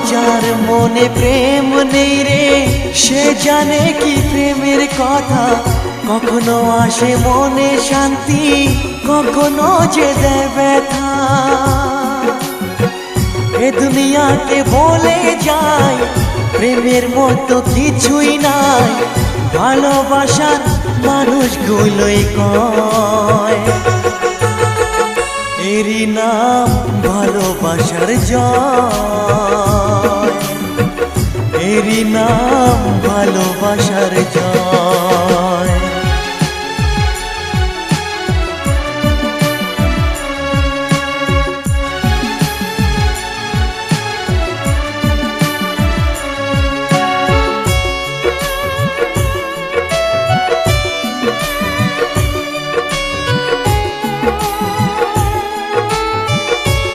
যার মনে প্রেম নেই রে সে জানে কি প্রেমের কথা, কখনো আসে মনে শান্তি, কখনো যে দেয় ব্যথা। এ দুনিয়াকে বলে যায় প্রেমের মতো কিছুই নাই, ভালোবাসার মানুষগুলোই কয় এরই নাম ভালোবাসার জয়, এরই নাম ভালোবাসার জয়।